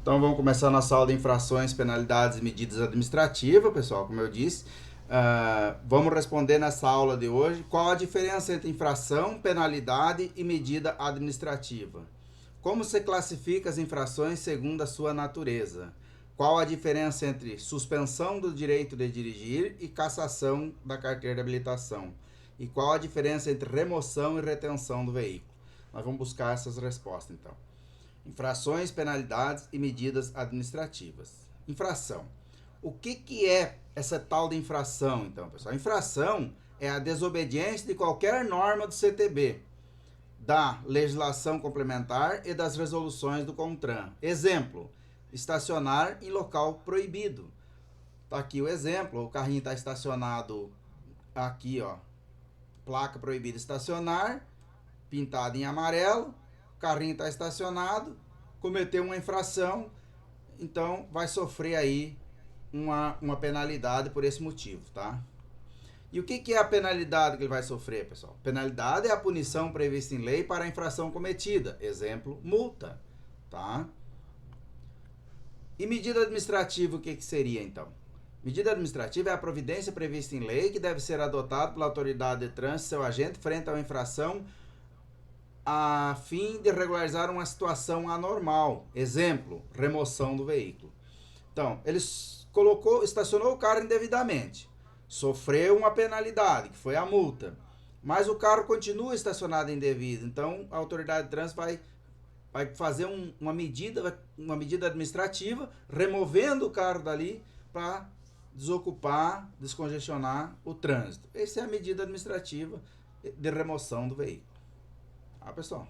Então vamos começar a nossa aula de infrações, penalidades e medidas administrativas, pessoal, como eu disse. Vamos responder nessa aula de hoje qual a diferença entre infração, penalidade e medida administrativa. Como se classifica as infrações segundo a sua natureza? Qual a diferença entre suspensão do direito de dirigir e cassação da carteira de habilitação? E qual a diferença entre remoção e retenção do veículo? Nós vamos buscar essas respostas, então. Infrações, penalidades e medidas administrativas. Infração. O que é essa tal de infração, então, pessoal? Infração é a desobediência de qualquer norma do CTB, da legislação complementar e das resoluções do CONTRAN. Exemplo, estacionar em local proibido. Tá aqui o exemplo, o carrinho está estacionado aqui, ó, placa proibida estacionar, pintado em amarelo, o carrinho está estacionado, cometeu uma infração, então vai sofrer aí uma penalidade por esse motivo, tá? E o que é a penalidade que ele vai sofrer, pessoal? Penalidade é a punição prevista em lei para a infração cometida. Exemplo, multa, tá? E medida administrativa, o que seria, então? Medida administrativa é a providência prevista em lei que deve ser adotada pela autoridade de trânsito, seu agente, frente a uma infração a fim de regularizar uma situação anormal. Exemplo, remoção do veículo. Então, ele estacionou o carro indevidamente, sofreu uma penalidade, que foi a multa, mas o carro continua estacionado indevido. Então, a autoridade de trânsito vai fazer uma medida administrativa, removendo o carro dali para desocupar, descongestionar o trânsito. Essa é a medida administrativa de remoção do veículo. Tá, pessoal?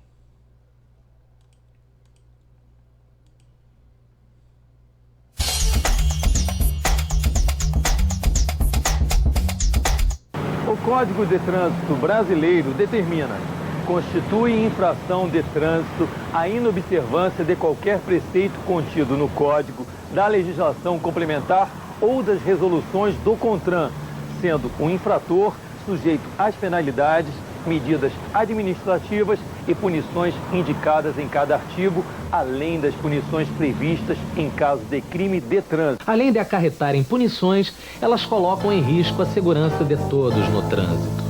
O Código de Trânsito Brasileiro determina: constitui infração de trânsito a inobservância de qualquer preceito contido no Código, da legislação complementar ou das resoluções do CONTRAN, sendo o infrator sujeito às penalidades, medidas administrativas e punições indicadas em cada artigo, além das punições previstas em caso de crime de trânsito. Além de acarretarem punições, elas colocam em risco a segurança de todos no trânsito.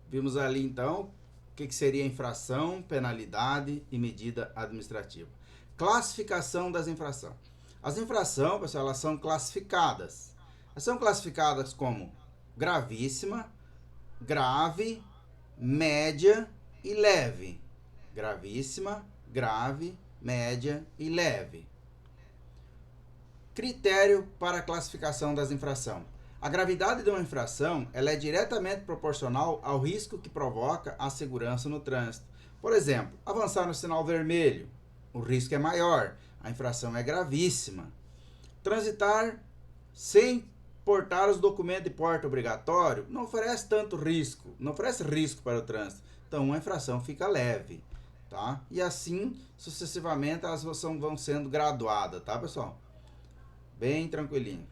Vimos ali, então, o que seria infração, penalidade e medida administrativa. Classificação das infrações. As infrações, pessoal, elas são classificadas. Elas são classificadas como gravíssima, grave, média e leve. Gravíssima, grave, média e leve. Critério para a classificação das infrações. A gravidade de uma infração ela é diretamente proporcional ao risco que provoca a segurança no trânsito. Por exemplo, avançar no sinal vermelho, o risco é maior, a infração é gravíssima. Transitar sem portar os documentos de porte obrigatório não oferece tanto risco, não oferece risco para o trânsito. Então, uma infração fica leve, tá? E assim, sucessivamente, elas vão sendo graduadas, tá, pessoal? Bem tranquilinho.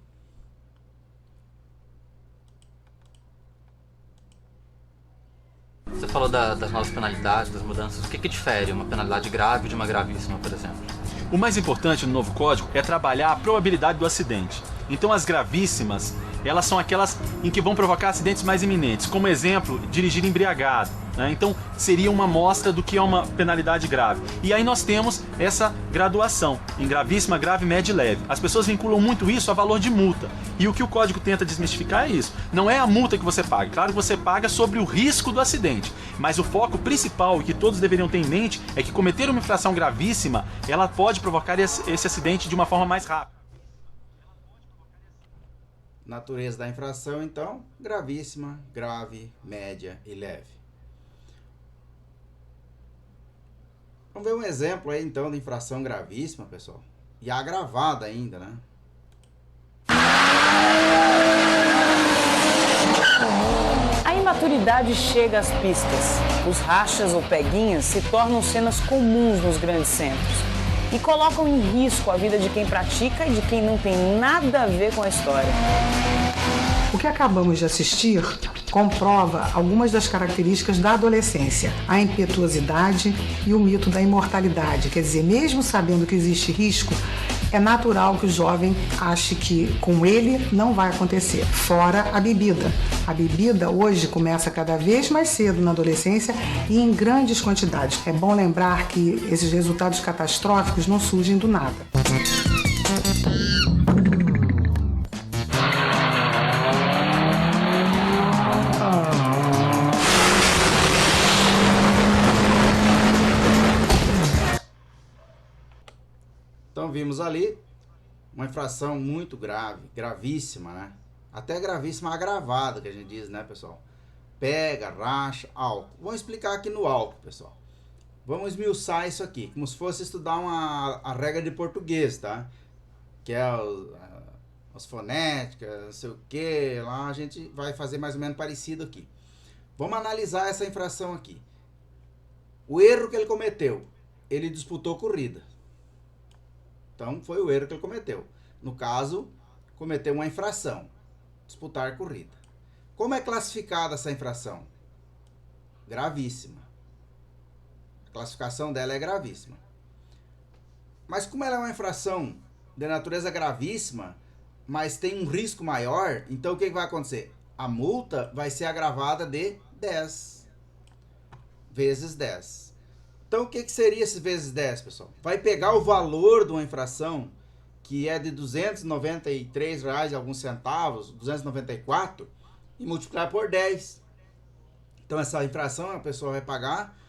Você falou das novas penalidades, das mudanças. O que difere uma penalidade grave de uma gravíssima, por exemplo? O mais importante no novo código é trabalhar a probabilidade do acidente. Então as gravíssimas, elas são aquelas em que vão provocar acidentes mais iminentes. Como exemplo, dirigir embriagado, né? Então seria uma amostra do que é uma penalidade grave. E aí nós temos essa graduação em gravíssima, grave, média e leve. As pessoas vinculam muito isso a valor de multa. E o que o código tenta desmistificar é isso. Não é a multa que você paga. Claro que você paga sobre o risco do acidente. Mas o foco principal e que todos deveriam ter em mente é que cometer uma infração gravíssima, ela pode provocar esse acidente de uma forma mais rápida. Natureza da infração, então, gravíssima, grave, média e leve. Vamos ver um exemplo aí, então, de infração gravíssima, pessoal. E agravada ainda, né? A imaturidade chega às pistas. Os rachas ou peguinhas se tornam cenas comuns nos grandes centros e colocam em risco a vida de quem pratica e de quem não tem nada a ver com a história. O que acabamos de assistir comprova algumas das características da adolescência, a impetuosidade e o mito da imortalidade. Quer dizer, mesmo sabendo que existe risco, é natural que o jovem ache que com ele não vai acontecer. Fora a bebida. A bebida hoje começa cada vez mais cedo na adolescência e em grandes quantidades. É bom lembrar que esses resultados catastróficos não surgem do nada. Então vimos ali uma infração muito grave, gravíssima, né? Até gravíssima agravada, que a gente diz, né, pessoal? Pega, racha, álcool. Vamos explicar aqui no álcool, pessoal. Vamos esmiuçar isso aqui, como se fosse estudar a regra de português, tá? Que é as fonéticas, não sei o que, lá a gente vai fazer mais ou menos parecido aqui. Vamos analisar essa infração aqui. O erro que ele cometeu, ele disputou corrida. Então, foi o erro que ele cometeu. No caso, cometeu uma infração. Disputar corrida. Como é classificada essa infração? Gravíssima. A classificação dela é gravíssima. Mas como ela é uma infração de natureza gravíssima, mas tem um risco maior, então o que vai acontecer? A multa vai ser agravada de 10 vezes 10. Então, o que seria esses vezes 10, pessoal? Vai pegar o valor de uma infração, que é de R$ 293 e alguns centavos, 294, e multiplicar por 10. Então, essa infração, a pessoa vai pagar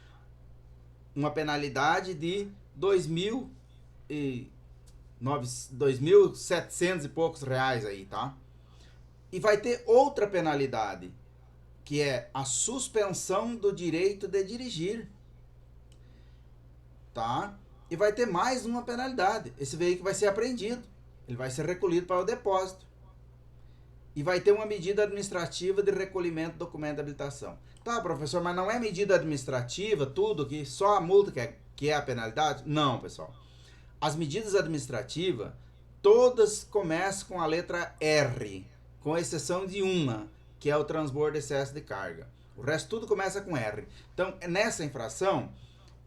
uma penalidade de 2.700 e poucos reais aí, tá? E vai ter outra penalidade, que é a suspensão do direito de dirigir. Tá? E vai ter mais uma penalidade. Esse veículo vai ser apreendido. Ele vai ser recolhido para o depósito. E vai ter uma medida administrativa de recolhimento do documento de habilitação. Tá, professor, mas não é medida administrativa tudo, que só a multa que é a penalidade? Não, pessoal. As medidas administrativas, todas começam com a letra R, com exceção de uma, que é o transbordo de excesso de carga. O resto tudo começa com R. Então, nessa infração,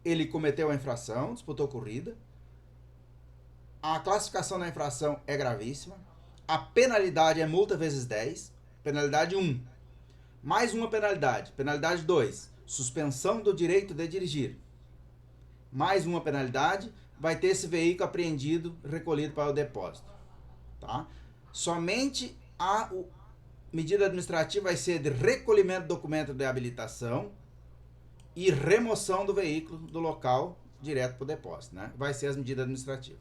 ele cometeu a infração, disputou corrida. A classificação da infração é gravíssima. A penalidade é multa vezes 10. Penalidade 1. Mais uma penalidade. Penalidade 2. Suspensão do direito de dirigir. Mais uma penalidade. Vai ter esse veículo apreendido, recolhido para o depósito. Tá? Somente a medida administrativa vai ser de recolhimento do documento de habilitação e remoção do veículo do local direto para o depósito, né? Vai ser as medidas administrativas.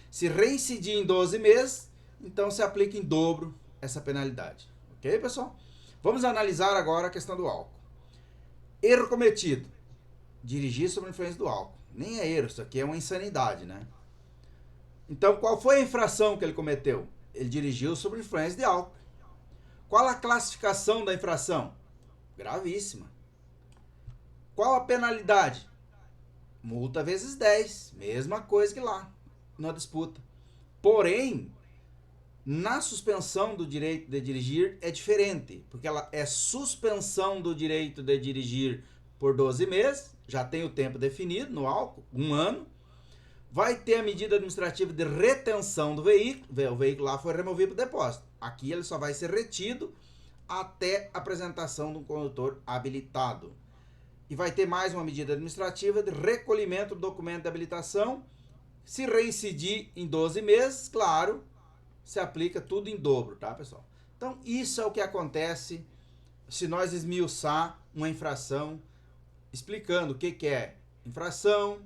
Se reincidir em 12 meses, então se aplica em dobro essa penalidade. Ok, pessoal? Vamos analisar agora a questão do álcool. Erro cometido. Dirigir sob influência do álcool. Nem é erro, isso aqui é uma insanidade, né? Então, qual foi a infração que ele cometeu? Ele dirigiu sob influência de álcool. Qual a classificação da infração? Gravíssima. Qual a penalidade? Multa vezes 10. Mesma coisa que lá, na disputa. Porém, na suspensão do direito de dirigir é diferente. Porque ela é suspensão do direito de dirigir por 12 meses. Já tem o tempo definido no álcool, 1 ano. Vai ter a medida administrativa de retenção do veículo. O veículo lá foi removido para o depósito. Aqui ele só vai ser retido até a apresentação de um condutor habilitado. E vai ter mais uma medida administrativa de recolhimento do documento de habilitação. Se reincidir em 12 meses, claro, se aplica tudo em dobro, tá, pessoal? Então, isso é o que acontece se nós esmiuçar uma infração, explicando o que é infração,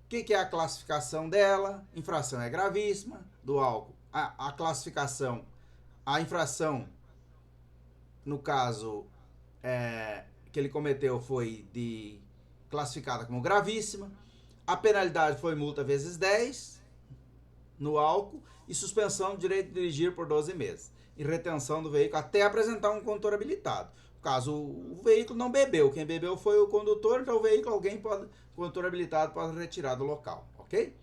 o que é a classificação dela. Infração é gravíssima, do álcool. A classificação, a infração, no caso, que ele cometeu foi classificada como gravíssima. A penalidade foi multa vezes 10 no álcool e suspensão do direito de dirigir por 12 meses. E retenção do veículo até apresentar um condutor habilitado. Caso o veículo não bebeu, quem bebeu foi o condutor, então o veículo, o condutor habilitado pode retirar do local, ok?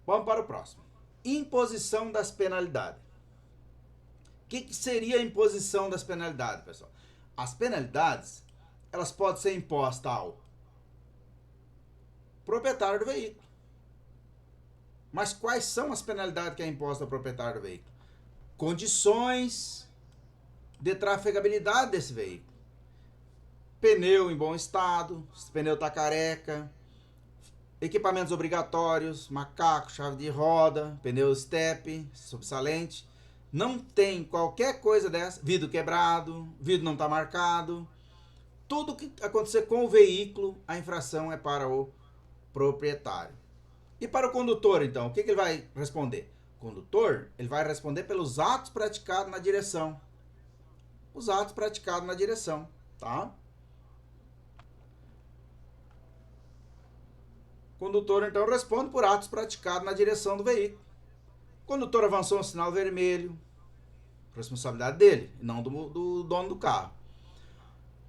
Vamos para o próximo. Imposição das penalidades. que seria a imposição das penalidades, pessoal? As penalidades, elas podem ser impostas ao proprietário do veículo. Mas quais são as penalidades que é imposta ao proprietário do veículo? Condições de trafegabilidade desse veículo. Pneu em bom estado, se o pneu está careca, equipamentos obrigatórios, macaco, chave de roda, pneu step, sobressalente. Não tem qualquer coisa dessa, vidro quebrado, vidro não está marcado. Tudo que acontecer com o veículo, a infração é para o proprietário. E para o condutor, então, o que ele vai responder? O condutor, ele vai responder pelos atos praticados na direção. Os atos praticados na direção, tá? O condutor, então, responde por atos praticados na direção do veículo. O condutor avançou um sinal vermelho, responsabilidade dele, não do dono do carro.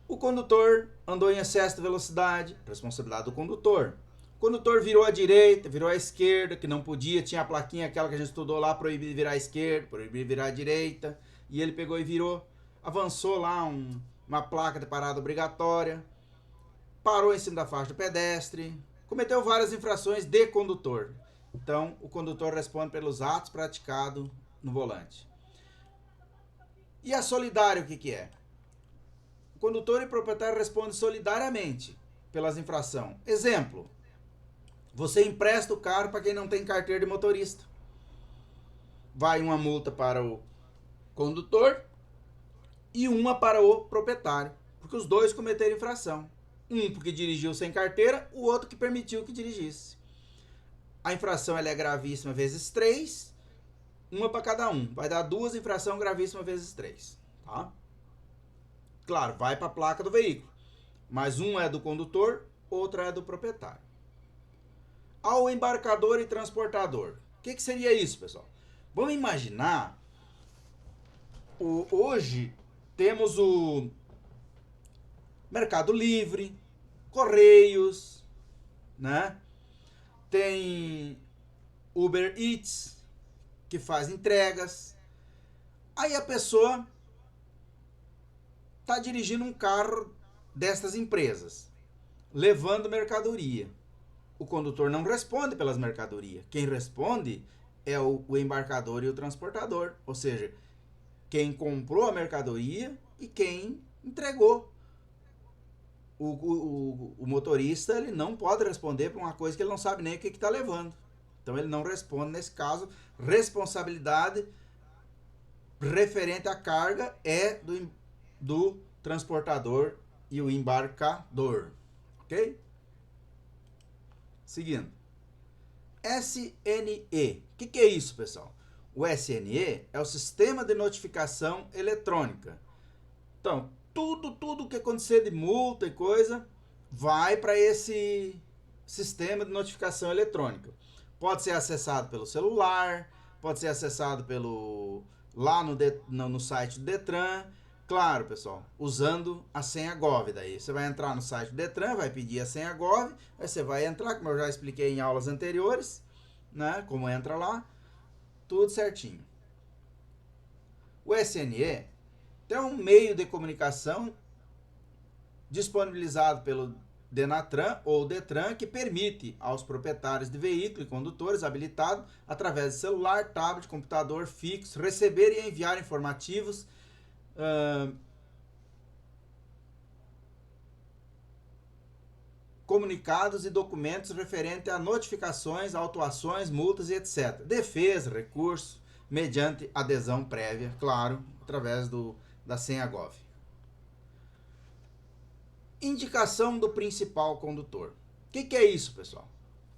O condutor andou em excesso de velocidade, responsabilidade do condutor. O condutor virou à direita, virou à esquerda, que não podia, tinha a plaquinha aquela que a gente estudou lá, proibido virar à esquerda, proibido virar à direita, e ele pegou e virou, avançou lá uma placa de parada obrigatória, parou em cima da faixa do pedestre, cometeu várias infrações de condutor. Então, o condutor responde pelos atos praticados no volante. E a solidária, o que é? O condutor e o proprietário respondem solidariamente pelas infrações. Exemplo, você empresta o carro para quem não tem carteira de motorista. Vai uma multa para o condutor e uma para o proprietário, porque os dois cometeram infração. Um porque dirigiu sem carteira, o outro que permitiu que dirigisse. A infração ela é gravíssima vezes 3, uma para cada um. Vai dar 2 infrações gravíssimas vezes 3. Tá? Claro, vai para a placa do veículo. Mas um é do condutor, outro é do proprietário. Ao embarcador e transportador. O que seria isso, pessoal? Vamos imaginar, hoje temos o Mercado Livre, Correios, né? Tem Uber Eats, que faz entregas. Aí a pessoa está dirigindo um carro destas empresas, levando mercadoria. O condutor não responde pelas mercadorias. Quem responde é o embarcador e o transportador. Ou seja, quem comprou a mercadoria e quem entregou. O motorista ele não pode responder por uma coisa que ele não sabe nem o que está levando. Então ele não responde nesse caso. Responsabilidade referente à carga é do transportador e o embarcador. Ok? Seguindo. SNE. O que é isso, pessoal? O SNE é o Sistema de Notificação Eletrônica. Então, tudo que acontecer de multa e coisa, vai para esse sistema de notificação eletrônica. Pode ser acessado pelo celular, pode ser acessado lá no site do Detran. Claro, pessoal, usando a senha Gov. Daí você vai entrar no site do Detran, vai pedir a senha Gov, aí você vai entrar, como eu já expliquei em aulas anteriores, né? Como entra lá, tudo certinho. O SNE tem um meio de comunicação disponibilizado pelo Denatran ou Detran que permite aos proprietários de veículo e condutores habilitados, através de celular, tablet, computador fixo, receber e enviar informativos comunicados e documentos referentes a notificações, autuações, multas e etc. Defesa, recurso, mediante adesão prévia, claro, através da senha Gov. Indicação do principal condutor. O que é isso, pessoal?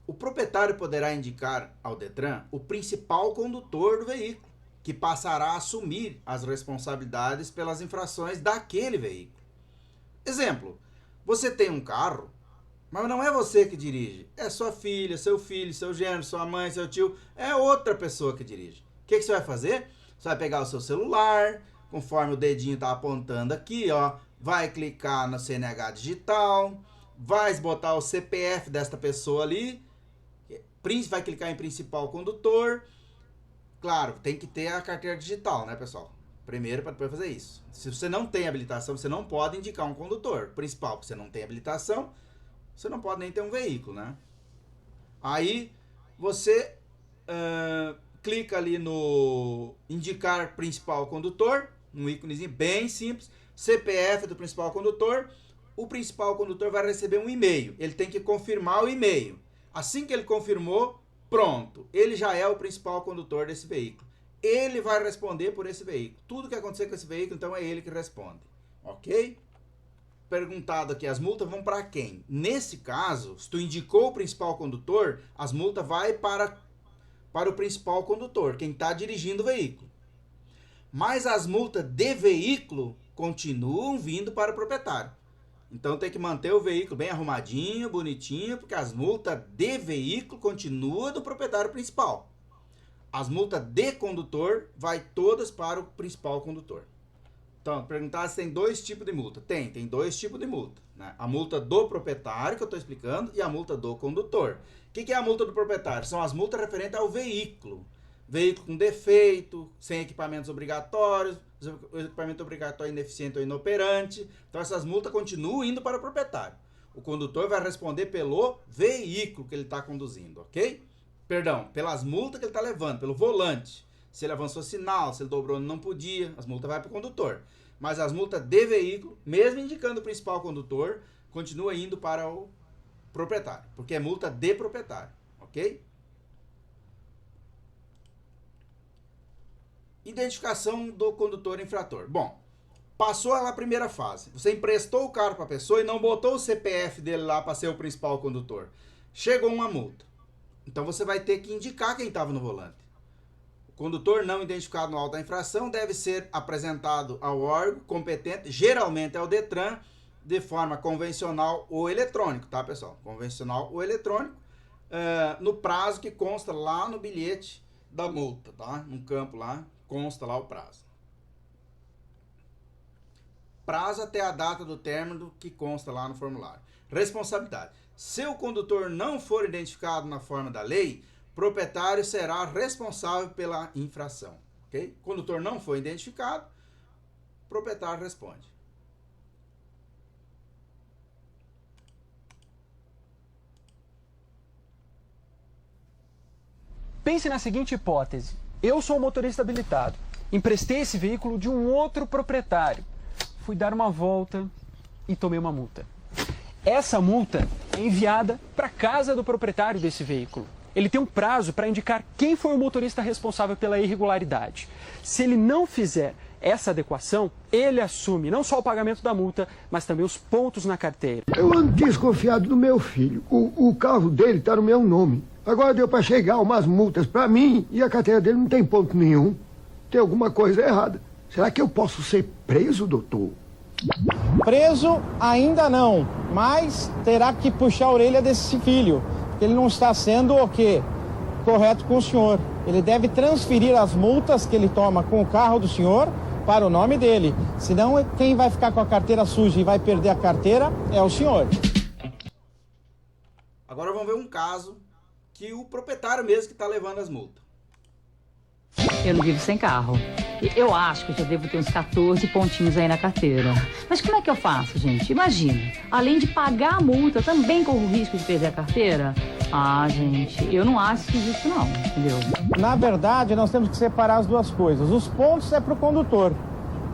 O proprietário poderá indicar ao Detran o principal condutor do veículo, que passará a assumir as responsabilidades pelas infrações daquele veículo. Exemplo, você tem um carro, mas não é você que dirige, é sua filha, seu filho, seu genro, sua mãe, seu tio, é outra pessoa que dirige. O que você vai fazer? Você vai pegar o seu celular, conforme o dedinho está apontando aqui, ó, vai clicar no CNH digital, vai botar o CPF desta pessoa ali, vai clicar em principal condutor. Claro, tem que ter a carteira digital, né, pessoal? Primeiro, para depois fazer isso. Se você não tem habilitação, você não pode indicar um condutor principal. Porque você não tem habilitação, você não pode nem ter um veículo, né? Aí, você clica ali no indicar principal condutor, um íconezinho bem simples, CPF do principal condutor. O principal condutor vai receber um e-mail. Ele tem que confirmar o e-mail. Assim que ele confirmou, pronto. Ele já é o principal condutor desse veículo. Ele vai responder por esse veículo. Tudo que acontecer com esse veículo, então é ele que responde. Ok? Perguntado aqui, as multas vão para quem? Nesse caso, se tu indicou o principal condutor, as multas vai para o principal condutor, quem está dirigindo o veículo. Mas as multas de veículo continuam vindo para o proprietário. Então tem que manter o veículo bem arrumadinho, bonitinho, porque as multas de veículo continuam do proprietário principal. As multas de condutor vai todas para o principal condutor. Então, perguntar se tem dois tipos de multa. Tem dois tipos de multa, né? A multa do proprietário, que eu estou explicando, e a multa do condutor. O que é a multa do proprietário? São as multas referentes ao veículo. Veículo com defeito, sem equipamentos obrigatórios, o equipamento obrigatório ineficiente ou inoperante. Então essas multas continuam indo para o proprietário. O condutor vai responder pelo veículo que ele está conduzindo, ok? Perdão, pelas multas que ele está levando, pelo volante. Se ele avançou sinal, se ele dobrou onde não podia, as multas vão para o condutor. Mas as multas de veículo, mesmo indicando o principal condutor, continua indo para o proprietário, porque é multa de proprietário, ok? Identificação do condutor infrator. Bom, passou a primeira fase. Você emprestou o carro para a pessoa e não botou o CPF dele lá para ser o principal condutor. Chegou uma multa. Então você vai ter que indicar quem estava no volante. O condutor não identificado no auto da infração deve ser apresentado ao órgão competente, geralmente é o Detran, de forma convencional ou eletrônico, tá, pessoal? Convencional ou eletrônico, no prazo que consta lá no bilhete da multa, tá? No campo lá, consta lá o prazo. Prazo até a data do término que consta lá no formulário. Responsabilidade. Se o condutor não for identificado na forma da lei, o proprietário será responsável pela infração. Ok? Condutor não foi identificado, o proprietário responde. Pense na seguinte hipótese. Eu sou um motorista habilitado. Emprestei esse veículo de um outro proprietário. Fui dar uma volta e tomei uma multa. Essa multa é enviada para a casa do proprietário desse veículo. Ele tem um prazo para indicar quem foi o motorista responsável pela irregularidade. Se ele não fizer essa adequação, ele assume não só o pagamento da multa, mas também os pontos na carteira. Eu ando desconfiado do meu filho. O carro dele está no meu nome. Agora deu para chegar umas multas para mim e a carteira dele não tem ponto nenhum. Tem alguma coisa errada. Será que eu posso ser preso, doutor? Preso ainda não, mas terá que puxar a orelha desse filho. Ele não está sendo o quê? Correto com o senhor. Ele deve transferir as multas que ele toma com o carro do senhor para o nome dele. Senão, quem vai ficar com a carteira suja e vai perder a carteira é o senhor. Agora vamos ver um caso que o proprietário mesmo que está levando as multas. Eu não vivo sem carro. Eu acho que eu já devo ter uns 14 pontinhos aí na carteira. Mas como é que eu faço, gente? Imagina, além de pagar a multa, também corro o risco de perder a carteira? Ah, gente, eu não acho isso não, entendeu? Na verdade, nós temos que separar as duas coisas. Os pontos é para o condutor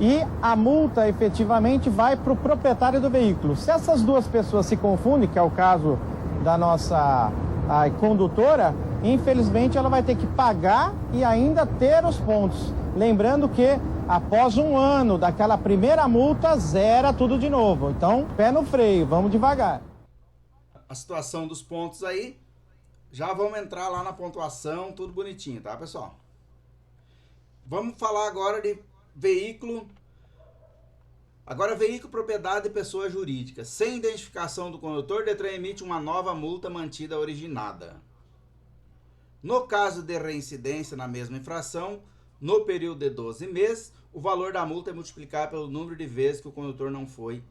e a multa efetivamente vai para o proprietário do veículo. Se essas duas pessoas se confundem, que é o caso da nossa condutora, infelizmente ela vai ter que pagar e ainda ter os pontos. Lembrando que após um ano daquela primeira multa, zera tudo de novo. Então, pé no freio, vamos devagar. A situação dos pontos aí, já vamos entrar lá na pontuação, tudo bonitinho, tá, pessoal? Vamos falar agora de veículo. Agora, veículo propriedade de pessoa jurídica. Sem identificação do condutor, Detran emite uma nova multa mantida originada. No caso de reincidência na mesma infração, no período de 12 meses, o valor da multa é multiplicado pelo número de vezes que o condutor não foi,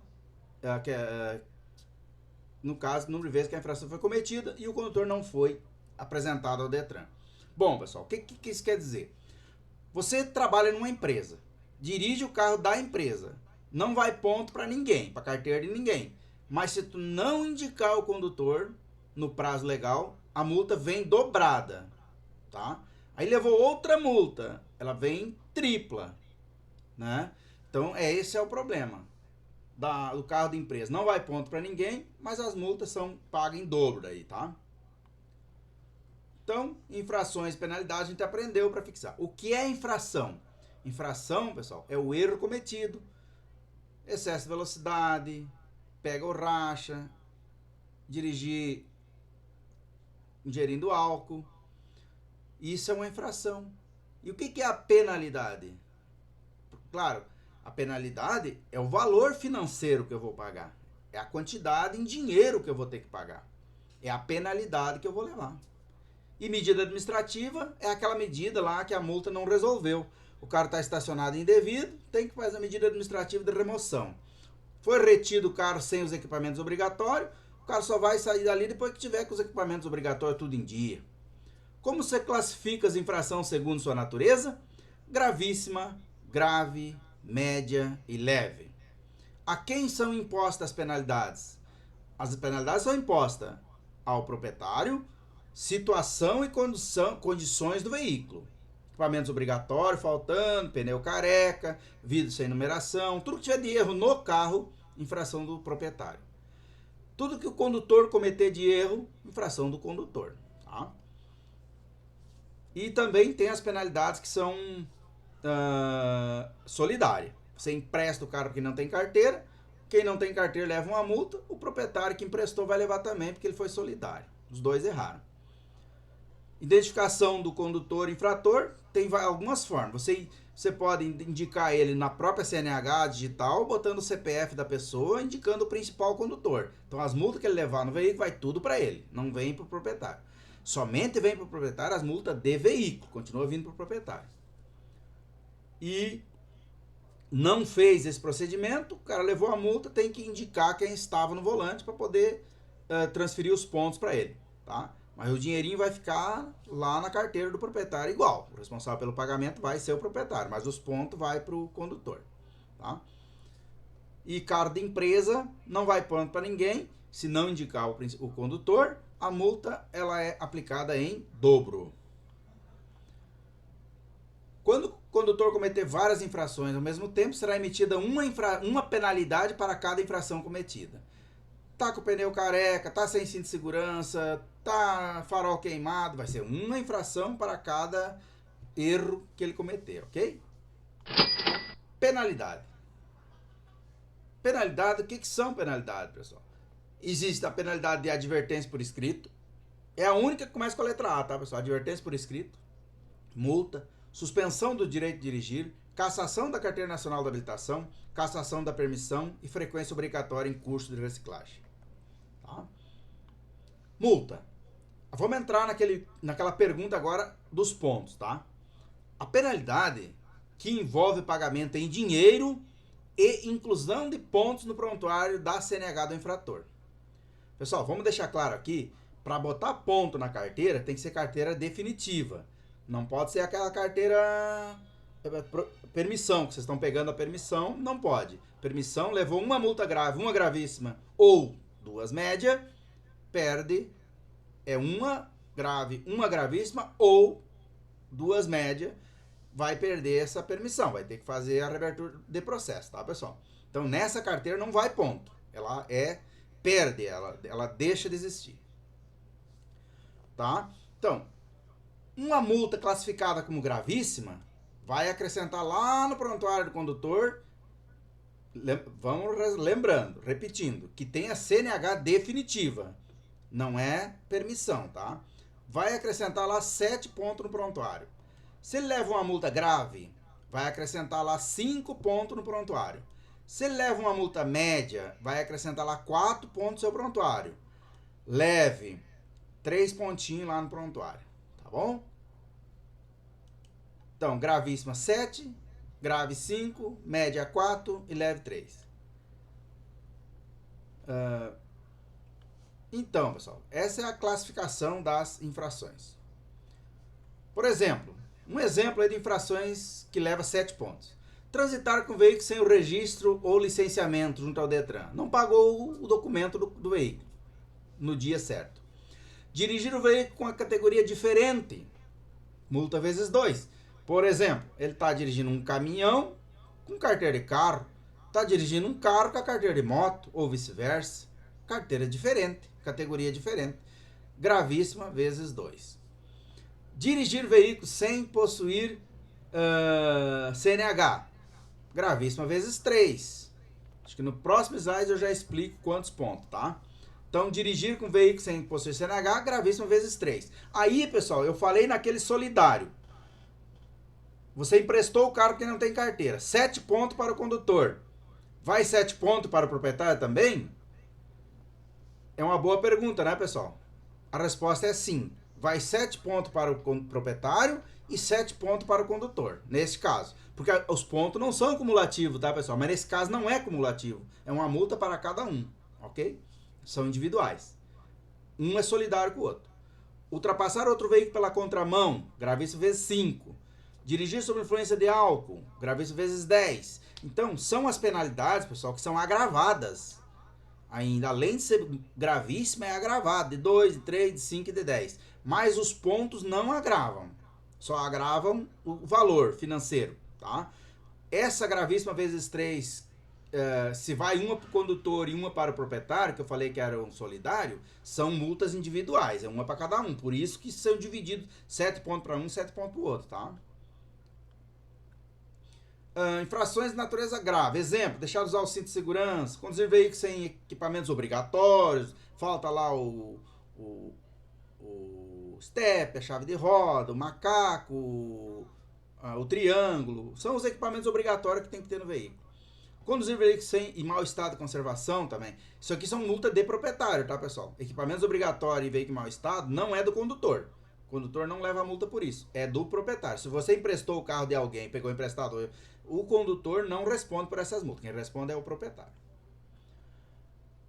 no caso, o número de vezes que a infração foi cometida e o condutor não foi apresentado ao Detran. Bom, pessoal, o que isso quer dizer? Você trabalha numa empresa dirige o carro da empresa. Não vai ponto para ninguém, para carteira de ninguém. Mas se tu não indicar o condutor no prazo legal, a multa vem dobrada, tá? Aí levou outra multa, ela vem tripla, né? Então, esse é o problema do carro de empresa. Não vai ponto para ninguém, mas as multas são pagas em dobro daí, tá? Então, infrações e penalidades a gente aprendeu para fixar. O que é infração? Infração, pessoal, é o erro cometido. Excesso de velocidade, pega ou racha, dirigir ingerindo álcool. Isso é uma infração. E o que é a penalidade? Claro, a penalidade é o valor financeiro que eu vou pagar. É a quantidade em dinheiro que eu vou ter que pagar. É a penalidade que eu vou levar. E medida administrativa é aquela medida lá que a multa não resolveu. O carro está estacionado indevido, tem que fazer a medida administrativa de remoção. Foi retido o carro sem os equipamentos obrigatórios, o carro só vai sair dali depois que tiver com os equipamentos obrigatórios tudo em dia. Como você classifica as infrações segundo sua natureza? Gravíssima, grave, média e leve. A quem são impostas as penalidades? As penalidades são impostas ao proprietário, situação e condições do veículo. Equipamentos obrigatórios faltando, pneu careca, vidro sem numeração, tudo que tiver de erro no carro, infração do proprietário. Tudo que o condutor cometer de erro, infração do condutor. Tá? E também tem as penalidades que são solidárias. Você empresta o carro que não tem carteira, quem não tem carteira leva uma multa, o proprietário que emprestou vai levar também porque ele foi solidário. Os dois erraram. Identificação do condutor infrator tem algumas formas. Você pode indicar ele na própria CNH digital, botando o CPF da pessoa, indicando o principal condutor. Então as multas que ele levar no veículo vai tudo para ele, não vem para o proprietário. Somente vem para o proprietário as multas de veículo, continua vindo para o proprietário. E não fez esse procedimento, o cara levou a multa, tem que indicar quem estava no volante para poder transferir os pontos para ele, tá? Mas o dinheirinho vai ficar lá na carteira do proprietário igual. O responsável pelo pagamento vai ser o proprietário, mas os pontos vai para o condutor. Tá? E carro de empresa não vai ponto para ninguém. Se não indicar o condutor, a multa ela é aplicada em dobro. Quando o condutor cometer várias infrações ao mesmo tempo, será emitida uma penalidade para cada infração cometida. Tá com o pneu careca, tá sem cinto de segurança, tá farol queimado, vai ser uma infração para cada erro que ele cometer, ok? Penalidade. Penalidade, o que são penalidades, pessoal? Existe a penalidade de advertência por escrito. É a única que começa com a letra A, tá, pessoal? Advertência por escrito, multa, suspensão do direito de dirigir, cassação da Carteira Nacional da Habilitação, cassação da permissão e frequência obrigatória em curso de reciclagem. Tá? Multa. Vamos entrar naquela pergunta agora dos pontos, tá? A penalidade que envolve pagamento em dinheiro e inclusão de pontos no prontuário da CNH do infrator. Pessoal, vamos deixar claro aqui, para botar ponto na carteira, tem que ser carteira definitiva. Não pode ser aquela carteira permissão, que vocês estão pegando a permissão, não pode. Permissão levou uma multa grave, uma gravíssima ou duas médias, perde, uma grave, uma gravíssima ou duas médias, vai perder essa permissão, vai ter que fazer a reabertura de processo, tá, pessoal? Então, nessa carteira não vai ponto, ela perde, ela deixa de existir, tá? Então, uma multa classificada como gravíssima vai acrescentar lá no prontuário do condutor. Vamos lembrando, repetindo, que tem a CNH definitiva, não é permissão, tá? Vai acrescentar lá 7 pontos no prontuário. Se ele leva uma multa grave, vai acrescentar lá 5 pontos no prontuário. Se ele leva uma multa média, vai acrescentar lá 4 pontos no seu prontuário. Leve 3 pontinhos lá no prontuário, tá bom? Então, gravíssima 7, grave 5, média 4 e leve 3. Então, pessoal, essa é a classificação das infrações. Por exemplo, um exemplo aí de infrações que leva 7 pontos. Transitar com o veículo sem o registro ou licenciamento junto ao Detran. Não pagou o documento do veículo no dia certo. Dirigir o veículo com a categoria diferente. Multa vezes 2. Por exemplo, ele está dirigindo um caminhão com carteira de carro. Está dirigindo um carro com a carteira de moto ou vice-versa. Carteira diferente, categoria diferente. Gravíssima vezes 2. Dirigir veículo sem possuir CNH. Gravíssima vezes 3. Acho que no próximo slide eu já explico quantos pontos, tá? Então, dirigir com veículo sem possuir CNH, gravíssima vezes 3. Aí, pessoal, eu falei naquele solidário. Você emprestou o carro que não tem carteira. 7 pontos para o condutor. Vai 7 pontos para o proprietário também? É uma boa pergunta, né, pessoal? A resposta é sim. Vai 7 pontos para o proprietário e 7 pontos para o condutor, nesse caso. Porque os pontos não são cumulativos, tá, pessoal? Mas nesse caso não é cumulativo. É uma multa para cada um, ok? São individuais. Um é solidário com o outro. Ultrapassar outro veículo pela contramão, gravíssimo vezes 5. Dirigir sob influência de álcool, gravíssimo vezes 10. Então, são as penalidades, pessoal, que são agravadas. Ainda, além de ser gravíssima, é agravada. De 2, de 3, de 5 e de 10. Mas os pontos não agravam. Só agravam o valor financeiro, tá? Essa gravíssima vezes 3, se vai uma para o condutor e uma para o proprietário, que eu falei que era um solidário, são multas individuais. É uma para cada um. Por isso que são divididos 7 pontos para um e 7 pontos para o outro, tá? Infrações de natureza grave. Exemplo, deixar de usar o cinto de segurança, conduzir veículos sem equipamentos obrigatórios, falta lá o step, a chave de roda, o macaco, o triângulo. São os equipamentos obrigatórios que tem que ter no veículo. Conduzir veículos em mau estado de conservação também. Isso aqui são multa de proprietário, tá, pessoal? Equipamentos obrigatórios e veículo em mau estado não é do condutor. O condutor não leva a multa por isso. É do proprietário. Se você emprestou o carro de alguém, pegou emprestado, o condutor não responde por essas multas. Quem responde é o proprietário.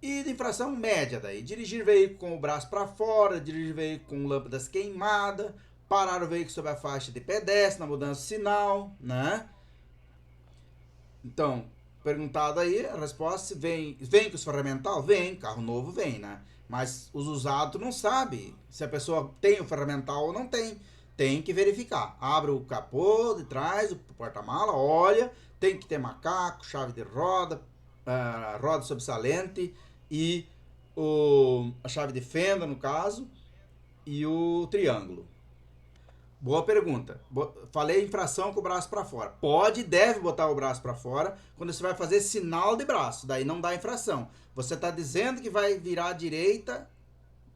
E de infração média daí. Dirigir veículo com o braço para fora, dirigir veículo com lâmpadas queimadas, parar o veículo sob a faixa de pedestre, na mudança de sinal, né? Então, perguntado aí, a resposta vem com os ferramental? Vem, carro novo vem, né? Mas os usados não sabem se a pessoa tem o ferramental ou não tem. Tem que verificar. Abre o capô de trás, o porta-mala, olha, tem que ter macaco, chave de roda, roda sobressalente e a chave de fenda, no caso, e o triângulo. Boa pergunta. Falei infração com o braço para fora. Pode e deve botar o braço para fora quando você vai fazer sinal de braço. Daí não dá infração. Você está dizendo que vai virar à direita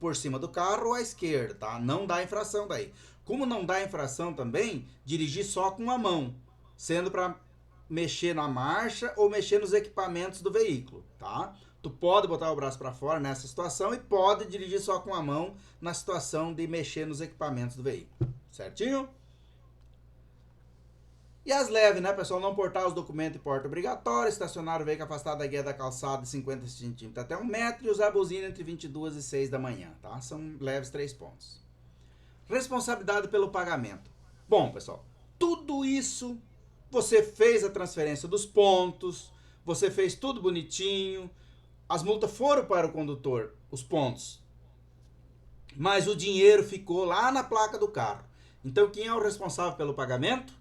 por cima do carro ou à esquerda, tá? Não dá infração daí. Como não dá infração também, dirigir só com uma mão, sendo para mexer na marcha ou mexer nos equipamentos do veículo, tá? Tu pode botar o braço para fora nessa situação e pode dirigir só com a mão na situação de mexer nos equipamentos do veículo. Certinho? E as leves, né, pessoal? Não portar os documentos de porta obrigatória, estacionar o veículo afastado da guia da calçada de 50 cm até 1 metro e usar a buzina entre 22 e 6 da manhã, tá? São leves 3 pontos. Responsabilidade pelo pagamento. Bom, pessoal, tudo isso, você fez a transferência dos pontos, você fez tudo bonitinho, as multas foram para o condutor, os pontos, mas o dinheiro ficou lá na placa do carro. Então, quem é o responsável pelo pagamento?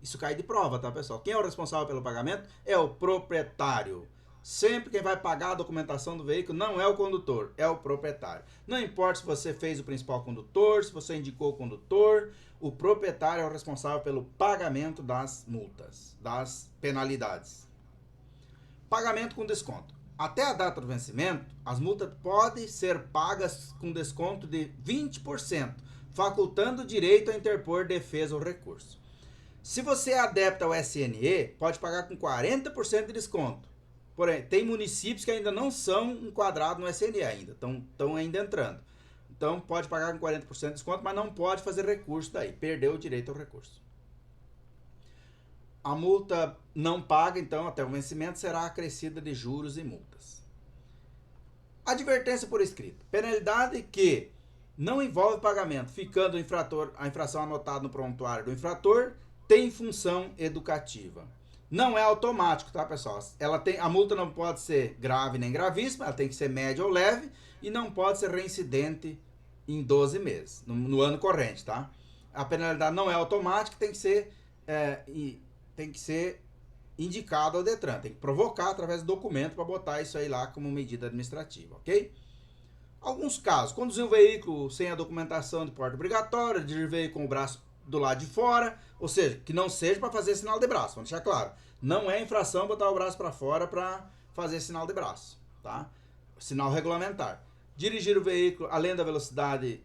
Isso cai de prova, tá, pessoal? Quem é o responsável pelo pagamento? É o proprietário. Sempre quem vai pagar a documentação do veículo não é o condutor, é o proprietário. Não importa se você fez o principal condutor, se você indicou o condutor, o proprietário é o responsável pelo pagamento das multas, das penalidades. Pagamento com desconto. Até a data do vencimento, as multas podem ser pagas com desconto de 20%, facultando o direito a interpor defesa ou recurso. Se você é adepto ao SNE, pode pagar com 40% de desconto. Porém, tem municípios que ainda não são enquadrados no SNE ainda, estão ainda entrando. Então, pode pagar com 40% de desconto, mas não pode fazer recurso daí, perdeu o direito ao recurso. A multa não paga, então, até o vencimento, será acrescida de juros e multas. Advertência por escrito. Penalidade que não envolve pagamento, ficando a infração anotada no prontuário do infrator, tem função educativa. Não é automático, tá, pessoal? A multa não pode ser grave nem gravíssima, ela tem que ser média ou leve e não pode ser reincidente em 12 meses, no ano corrente, tá? A penalidade não é automática, tem que ser indicado ao Detran, tem que provocar através do documento para botar isso aí lá como medida administrativa, ok? Alguns casos, conduzir o veículo sem a documentação de porte obrigatório, dirigir o veículo com o braço do lado de fora, ou seja, que não seja para fazer sinal de braço, vamos deixar claro. Não é infração botar o braço para fora para fazer sinal de braço, tá? Sinal regulamentar. Dirigir o veículo além da velocidade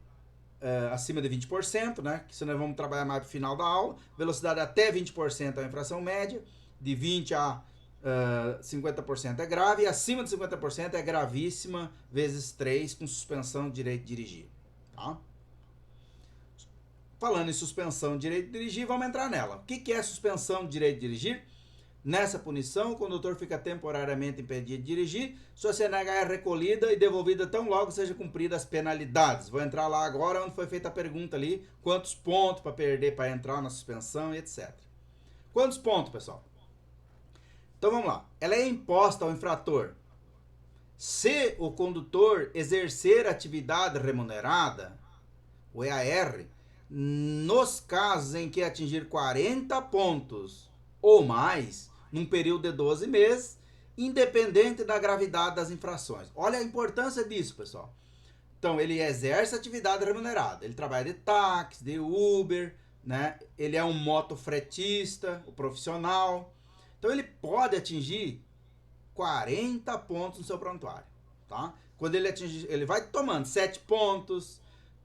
acima de 20%, né? Que senão nós vamos trabalhar mais pro final da aula. Velocidade até 20% é a infração média, de 20 a 50% é grave, e acima de 50% é gravíssima, vezes 3, com suspensão de direito de dirigir, tá? Falando em suspensão de direito de dirigir, vamos entrar nela. O que é suspensão de direito de dirigir? Nessa punição, o condutor fica temporariamente impedido de dirigir, sua CNH é recolhida e devolvida tão logo seja cumpridas as penalidades. Vou entrar lá agora onde foi feita a pergunta ali, quantos pontos para perder para entrar na suspensão e etc. Quantos pontos, pessoal? Então vamos lá. Ela é imposta ao infrator se o condutor exercer atividade remunerada, o EAR, nos casos em que atingir 40 pontos ou mais, num período de 12 meses, independente da gravidade das infrações. Olha a importância disso, pessoal. Então, ele exerce atividade remunerada. Ele trabalha de táxi, de Uber, né? Ele é um motofretista, o profissional. Então, ele pode atingir 40 pontos no seu prontuário, tá? Quando ele atingir, ele vai tomando 7 pontos,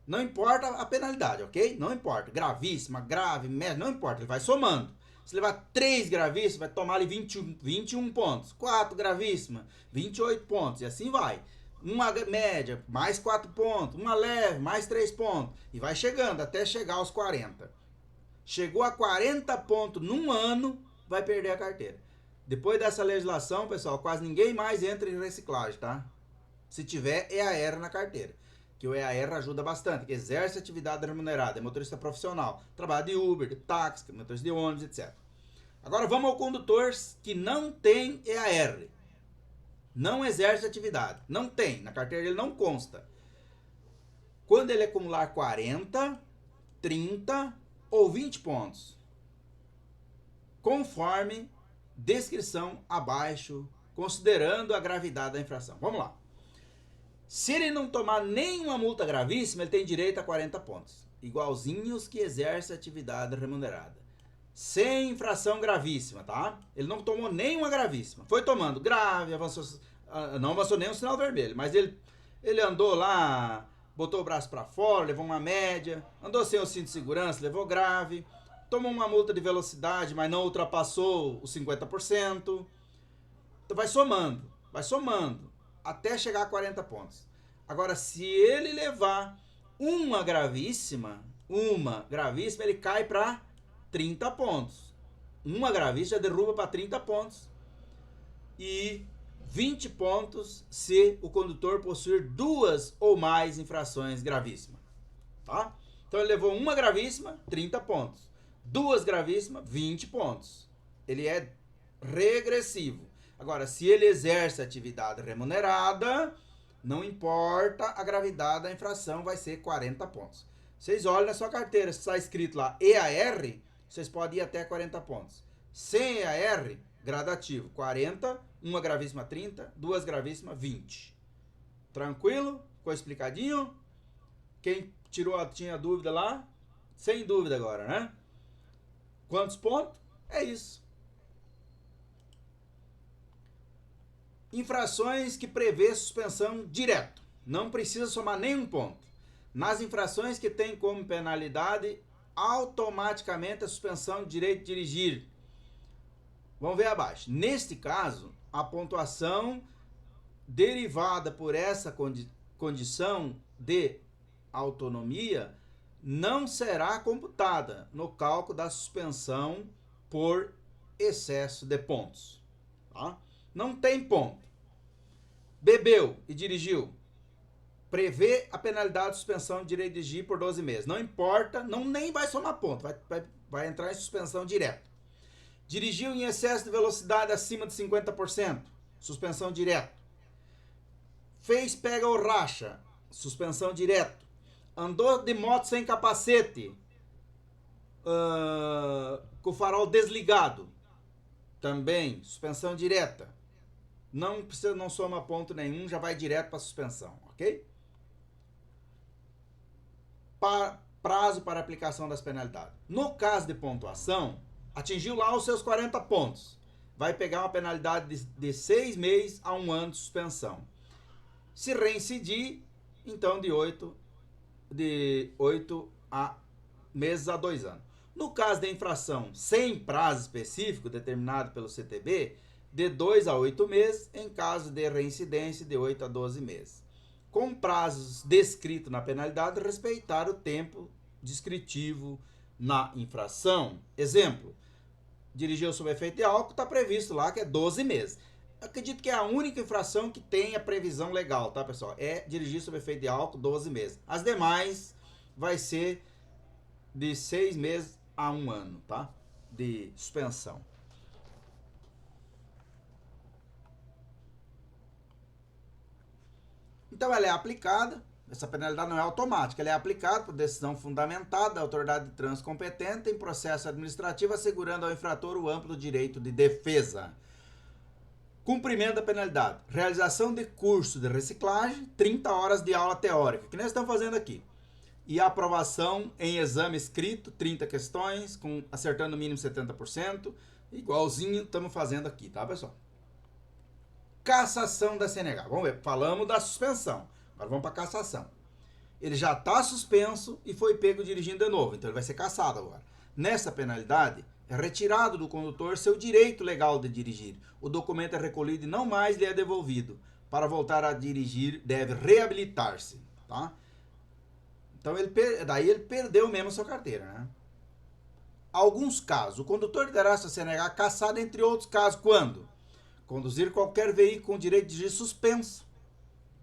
não importa a penalidade, ok? Não importa. Gravíssima, grave, média, não importa. Ele vai somando. Se levar 3 gravíssimas, vai tomar ali 21 pontos. 4 gravíssimas, 28 pontos. E assim vai. Uma média, mais 4 pontos. Uma leve, mais 3 pontos. E vai chegando até chegar aos 40. Chegou a 40 pontos num ano, vai perder a carteira. Depois dessa legislação, pessoal, quase ninguém mais entra em reciclagem, tá? Se tiver EAR na carteira. Que o EAR ajuda bastante, que exerce atividade remunerada, é motorista profissional, trabalha de Uber, de táxi, motorista de ônibus, etc. Agora vamos ao condutor que não tem EAR, não exerce atividade, não tem, na carteira dele não consta. Quando ele acumular 40, 30 ou 20 pontos, conforme descrição abaixo, considerando a gravidade da infração. Vamos lá. Se ele não tomar nenhuma multa gravíssima, ele tem direito a 40 pontos. Igualzinhos que exerce atividade remunerada. Sem infração gravíssima, tá? Ele não tomou nenhuma gravíssima. Foi tomando grave, avançou, não avançou nem um sinal vermelho. Mas ele andou lá, botou o braço para fora, levou uma média. Andou sem o cinto de segurança, levou grave. Tomou uma multa de velocidade, mas não ultrapassou os 50%. Então vai somando. Até chegar a 40 pontos. Agora, se ele levar uma gravíssima, ele cai para 30 pontos. Uma gravíssima já derruba para 30 pontos. E 20 pontos se o condutor possuir 2 ou mais infrações gravíssimas. Tá? Então ele levou uma gravíssima, 30 pontos. 2 gravíssimas, 20 pontos. Ele é regressivo. Agora, se ele exerce atividade remunerada, não importa a gravidade da infração, vai ser 40 pontos. Vocês olham na sua carteira, se está escrito lá EAR, vocês podem ir até 40 pontos. Sem EAR, gradativo, 40, uma gravíssima 30, 2 gravíssimas 20. Tranquilo? Ficou explicadinho? Quem tinha dúvida lá? Sem dúvida agora, né? Quantos pontos? É isso. Infrações que prevê suspensão direto. Não precisa somar nenhum ponto. Nas infrações que tem como penalidade automaticamente a suspensão de direito de dirigir. Vamos ver abaixo. Neste caso, a pontuação derivada por essa condição de autonomia não será computada no cálculo da suspensão por excesso de pontos. Tá? Não tem ponto. Bebeu e dirigiu. Prevê a penalidade de suspensão de direito de dirigir por 12 meses. Não importa, nem vai somar ponto. Vai entrar em suspensão direto. Dirigiu em excesso de velocidade acima de 50%, suspensão direto. Fez pega ou racha, suspensão direto. Andou de moto sem capacete, com o farol desligado, também suspensão direta. Não soma ponto nenhum, já vai direto para suspensão, ok? Prazo para aplicação das penalidades. No caso de pontuação, atingiu lá os seus 40 pontos. Vai pegar uma penalidade de 6 meses a 1 ano de suspensão. Se reincidir, então de 8 meses a 2 anos. No caso de infração sem prazo específico determinado pelo CTB, de 2 a 8 meses, em caso de reincidência, de 8 a 12 meses. Com prazos descritos na penalidade, respeitar o tempo descritivo na infração. Exemplo, dirigiu sob efeito de álcool, está previsto lá que é 12 meses. Acredito que é a única infração que tem a previsão legal, tá, pessoal? É dirigir sob efeito de álcool 12 meses. As demais vai ser de 6 meses a 1 ano, tá? De suspensão. Então ela é aplicada, essa penalidade não é automática, ela é aplicada por decisão fundamentada da autoridade de trânsito competente em processo administrativo, assegurando ao infrator o amplo direito de defesa. Cumprimento da penalidade. Realização de curso de reciclagem, 30 horas de aula teórica, que nós estamos fazendo aqui. E a aprovação em exame escrito, 30 questões, acertando no mínimo 70%, igualzinho estamos fazendo aqui, tá, pessoal? Cassação da CNH. Vamos ver, falamos da suspensão, agora vamos para a cassação. Ele já está suspenso e foi pego dirigindo de novo, então ele vai ser cassado agora. Nessa penalidade, é retirado do condutor seu direito legal de dirigir. O documento é recolhido e não mais lhe é devolvido. Para voltar a dirigir, deve reabilitar-se, tá? Então, daí ele perdeu mesmo a sua carteira, né? Alguns casos, o condutor terá sua CNH cassada, entre outros casos, quando? Conduzir qualquer veículo com direito de dirigir suspenso.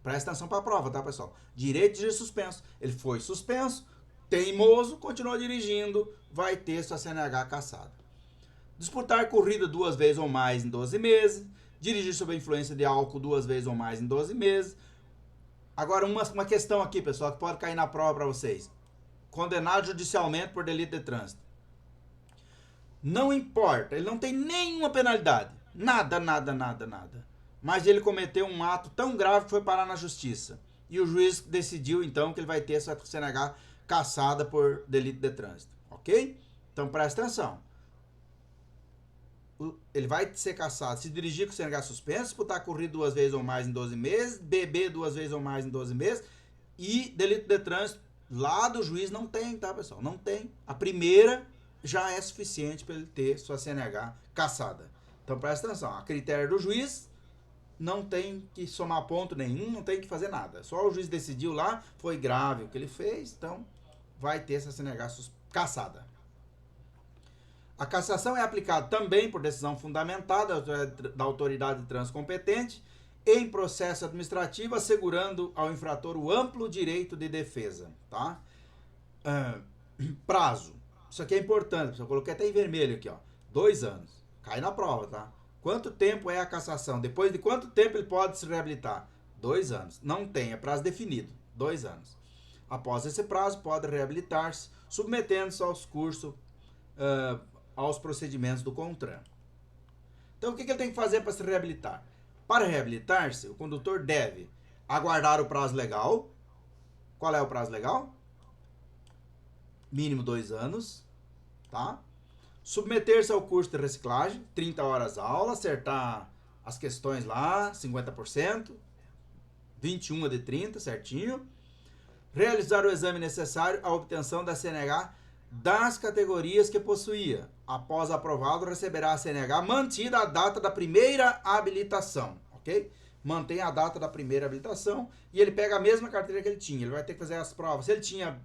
Presta atenção para a prova, tá, pessoal? Direito de dirigir suspenso. Ele foi suspenso, teimoso, continuou dirigindo, vai ter sua CNH cassada. Disputar corrida 2 vezes ou mais em 12 meses. Dirigir sob a influência de álcool 2 vezes ou mais em 12 meses. Agora, uma questão aqui, pessoal, que pode cair na prova para vocês. Condenado judicialmente por delito de trânsito. Não importa, ele não tem nenhuma penalidade. Nada. Mas ele cometeu um ato tão grave que foi parar na justiça. E o juiz decidiu, então, que ele vai ter sua CNH cassada por delito de trânsito. Ok? Então, presta atenção. Ele vai ser cassado se dirigir com CNH suspenso, disputar corrida 2 vezes ou mais em 12 meses, beber 2 vezes ou mais em 12 meses, e delito de trânsito lá do juiz não tem, tá, pessoal? Não tem. A primeira já é suficiente para ele ter sua CNH cassada. Então presta atenção, a critério do juiz não tem que somar ponto nenhum, não tem que fazer nada. Só o juiz decidiu lá, foi grave o que ele fez, então vai ter essa CNH cassada. A cassação é aplicada também por decisão fundamentada da autoridade de trânsito competente em processo administrativo, assegurando ao infrator o amplo direito de defesa, tá? Prazo. Isso aqui é importante, eu coloquei até em vermelho aqui, ó. 2 anos. Cai na prova, tá? Quanto tempo é a cassação? Depois de quanto tempo ele pode se reabilitar? 2 anos. Não tem, é prazo definido. 2 anos. Após esse prazo, pode reabilitar-se, submetendo-se aos cursos, aos procedimentos do CONTRAN. Então, o que ele tem que fazer para se reabilitar? Para reabilitar-se, o condutor deve aguardar o prazo legal. Qual é o prazo legal? Mínimo 2 anos, tá? Submeter-se ao curso de reciclagem, 30 horas aula, acertar as questões lá, 50%, 21 de 30, certinho. Realizar o exame necessário à obtenção da CNH das categorias que possuía. Após aprovado, receberá a CNH mantida a data da primeira habilitação, ok? Mantém a data da primeira habilitação e ele pega a mesma carteira que ele tinha. Ele vai ter que fazer as provas. Se ele tinha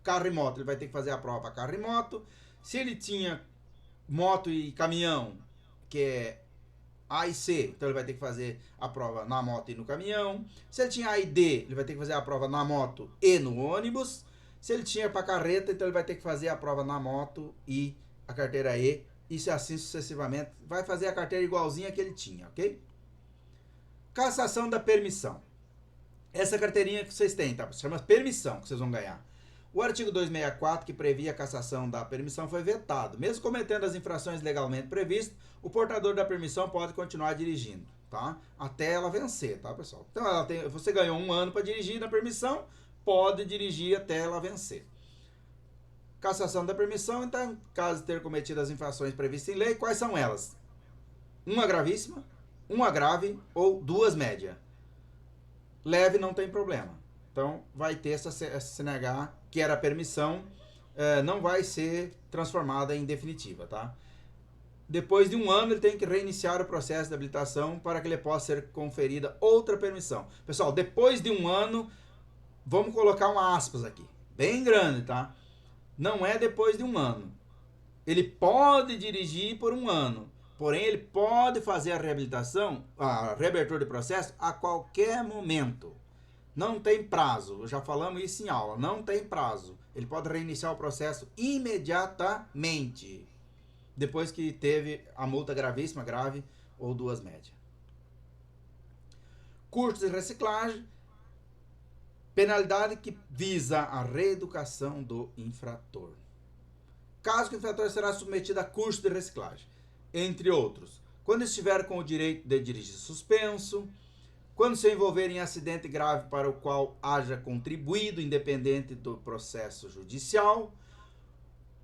carro e moto, ele vai ter que fazer a prova carro e moto. Se ele tinha moto e caminhão, que é A e C, então ele vai ter que fazer a prova na moto e no caminhão. Se ele tinha A e D, ele vai ter que fazer a prova na moto e no ônibus. Se ele tinha para carreta, então ele vai ter que fazer a prova na moto e a carteira E isso é assim sucessivamente. Vai fazer a carteira igualzinha que ele tinha, ok? Cassação da permissão. Essa carteirinha que vocês têm, tá? Se chama permissão, que vocês vão ganhar. O artigo 264, que previa a cassação da permissão, foi vetado. Mesmo cometendo as infrações legalmente previstas, o portador da permissão pode continuar dirigindo, tá? Até ela vencer, tá, pessoal? Então, você ganhou 1 ano para dirigir na permissão, pode dirigir até ela vencer. Cassação da permissão, então, caso de ter cometido as infrações previstas em lei, quais são elas? 1 gravíssima, 1 grave ou 2 média. Leve não tem problema. Então, vai ter essa CNH, que era a permissão, não vai ser transformada em definitiva, tá? Depois de 1 ano, ele tem que reiniciar o processo de habilitação para que ele possa ser conferida outra permissão. Pessoal, depois de 1 ano, vamos colocar uma aspas aqui, bem grande, tá? Não é depois de 1 ano. Ele pode dirigir por 1 ano, porém ele pode fazer a reabilitação, a reabertura de processo a qualquer momento. Não tem prazo, já falamos isso em aula, não tem prazo. Ele pode reiniciar o processo imediatamente, depois que teve a multa gravíssima, grave ou 2 médias. Custos de reciclagem, penalidade que visa a reeducação do infrator. Caso que o infrator será submetido a custo de reciclagem, entre outros, quando estiver com o direito de dirigir suspenso, quando se envolver em acidente grave para o qual haja contribuído, independente do processo judicial,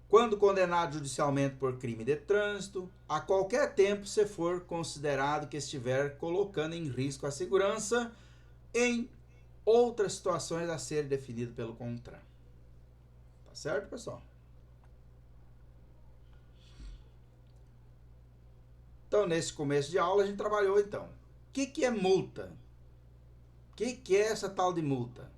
quando condenado judicialmente por crime de trânsito, a qualquer tempo se for considerado que estiver colocando em risco a segurança, em outras situações a ser definido pelo CONTRAN. Tá certo, pessoal? Então, nesse começo de aula, a gente trabalhou, então. O que é multa? O que é essa tal de multa?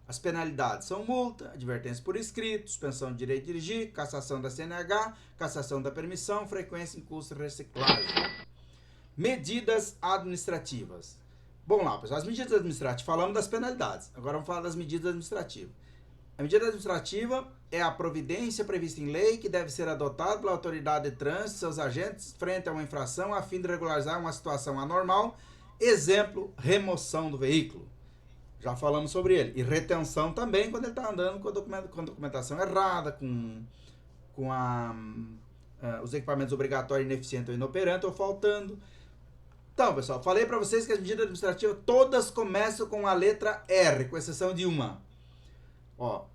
As penalidades são multa, advertência por escrito, suspensão de direito de dirigir, cassação da CNH, cassação da permissão, frequência em custo de reciclagem. Medidas administrativas. Bom lá, pessoal, as medidas administrativas, falamos das penalidades, agora vamos falar das medidas administrativas. A medida administrativa é a providência prevista em lei que deve ser adotada pela autoridade de trânsito e seus agentes frente a uma infração a fim de regularizar uma situação anormal, exemplo, remoção do veículo. Já falamos sobre ele. E retenção também quando ele está andando com a documentação errada, com os equipamentos obrigatórios ineficientes ou inoperantes ou faltando. Então, pessoal, falei para vocês que as medidas administrativas todas começam com a letra R, com exceção de uma. Ó,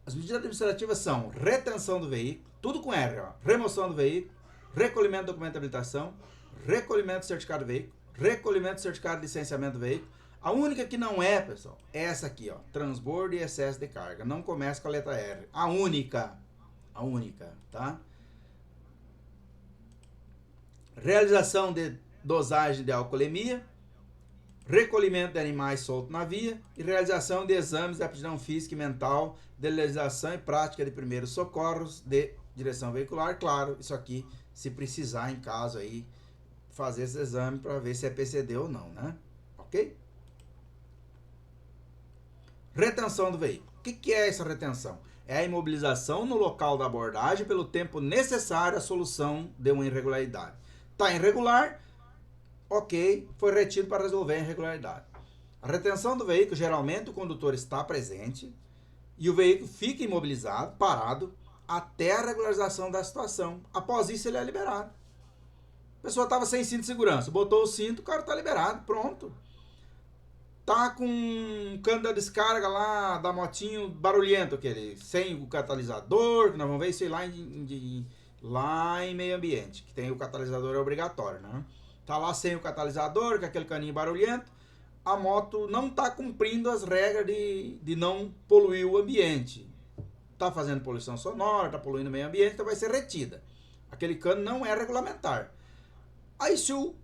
as medidas administrativas são retenção do veículo, tudo com R, ó, remoção do veículo, recolhimento do documento de habilitação, recolhimento do certificado do veículo, recolhimento do certificado de licenciamento do veículo. A única que não é, pessoal, é essa aqui, ó, transbordo e excesso de carga. Não começa com a letra R. A única, tá? Realização de dosagem de alcoolemia, recolhimento de animais soltos na via e realização de exames de aptidão física e mental, de legislação e prática de primeiros socorros de direção veicular. Claro, isso aqui, se precisar em caso aí, fazer esse exame para ver se é PCD ou não, né? Ok? Retenção do veículo. O que é essa retenção? É a imobilização no local da abordagem pelo tempo necessário à solução de uma irregularidade. Está irregular, ok, foi retido para resolver a irregularidade. A retenção do veículo, geralmente o condutor está presente e o veículo fica imobilizado, parado, até a regularização da situação. Após isso, ele é liberado. A pessoa estava sem cinto de segurança, botou o cinto, o cara está liberado, pronto. Tá com um cano da descarga lá da motinho barulhento, aquele, sem o catalisador, que nós vamos ver isso aí lá em meio ambiente, que tem o catalisador é obrigatório, né? Tá lá sem o catalisador, com aquele caninho barulhento, a moto não está cumprindo as regras de não poluir o ambiente. Está fazendo poluição sonora, está poluindo o meio ambiente, então vai ser retida. Aquele cano não é regulamentar. Aí se o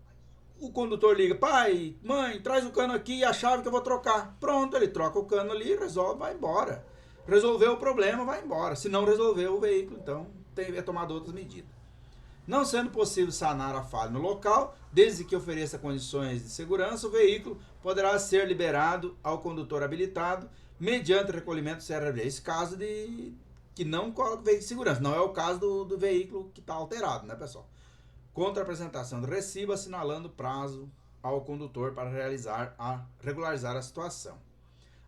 condutor liga, pai, mãe, traz o cano aqui e a chave que eu vou trocar. Pronto, ele troca o cano ali, resolve, vai embora. Resolveu o problema, vai embora. Se não resolveu o veículo, então tem que tomar outras medidas. Não sendo possível sanar a falha no local, desde que ofereça condições de segurança, o veículo poderá ser liberado ao condutor habilitado mediante recolhimento do CRV. Esse caso de que não coloca o veículo em segurança. Não é o caso do veículo que está alterado, né, pessoal? Contra a apresentação do recibo, assinalando prazo ao condutor para regularizar a situação.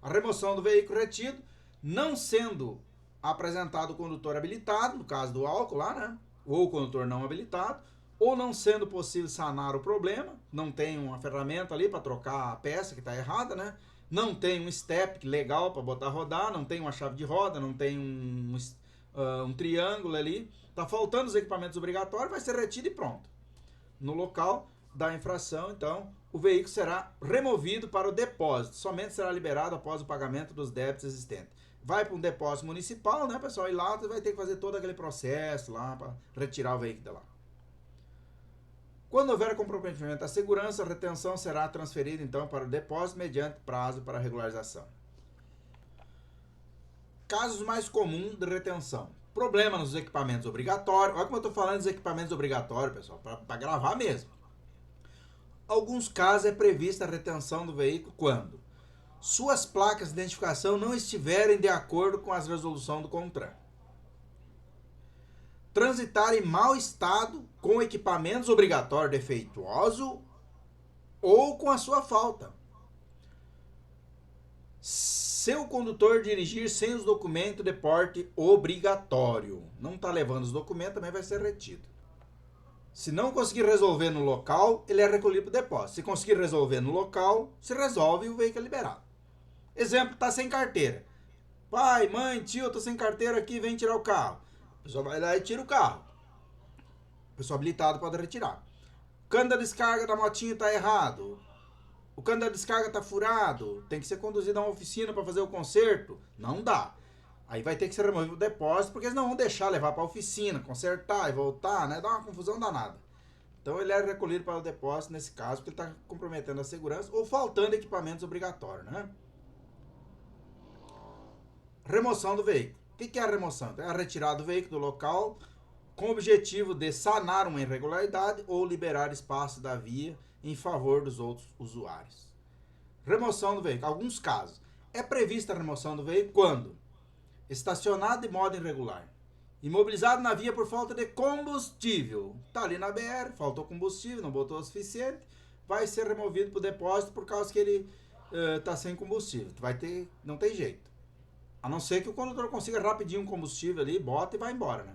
A remoção do veículo retido, não sendo apresentado o condutor habilitado, no caso do álcool lá, né? Ou o condutor não habilitado, ou não sendo possível sanar o problema, não tem uma ferramenta ali para trocar a peça que está errada, né? Não tem um step legal para botar rodar, não tem uma chave de roda, não tem um triângulo ali. Tá faltando os equipamentos obrigatórios, vai ser retido e pronto. No local da infração, então, o veículo será removido para o depósito. Somente será liberado após o pagamento dos débitos existentes. Vai para um depósito municipal, né, pessoal? E lá você vai ter que fazer todo aquele processo lá para retirar o veículo de lá. Quando houver comprometimento à segurança, a retenção será transferida, então, para o depósito mediante prazo para regularização. Casos mais comuns de retenção. Problema nos equipamentos obrigatórios. Olha como eu estou falando dos equipamentos obrigatórios, pessoal, para gravar mesmo. Alguns casos é prevista a retenção do veículo quando suas placas de identificação não estiverem de acordo com as resoluções do CONTRAN. Transitar em mau estado com equipamentos obrigatórios defeituoso ou com a sua falta. Seu condutor dirigir sem os documentos de porte obrigatório. Não está levando os documentos, também vai ser retido. Se não conseguir resolver no local, ele é recolhido para o depósito. Se conseguir resolver no local, se resolve e o veículo é liberado. Exemplo, está sem carteira. Pai, mãe, tio, eu estou sem carteira aqui, vem tirar o carro. A pessoa vai lá e tira o carro. A pessoa habilitada pode retirar. O cano da descarga da motinha está errado. O cano da descarga está furado. Tem que ser conduzido a uma oficina para fazer o conserto. Não dá. Aí vai ter que ser removido do depósito, porque eles não vão deixar levar para a oficina, consertar e voltar, né? Dá uma confusão danada. Então ele é recolhido para o depósito nesse caso, porque ele está comprometendo a segurança ou faltando equipamentos obrigatórios, né? Remoção do veículo. O que é a remoção? É a retirada do veículo do local com o objetivo de sanar uma irregularidade ou liberar espaço da via em favor dos outros usuários. Remoção do veículo. Alguns casos. É prevista a remoção do veículo quando estacionado de modo irregular, imobilizado na via por falta de combustível. Está ali na BR, faltou combustível, não botou o suficiente, vai ser removido para o depósito por causa que ele está sem combustível. Não tem jeito. A não ser que o condutor consiga rapidinho um combustível ali, bota e vai embora, né?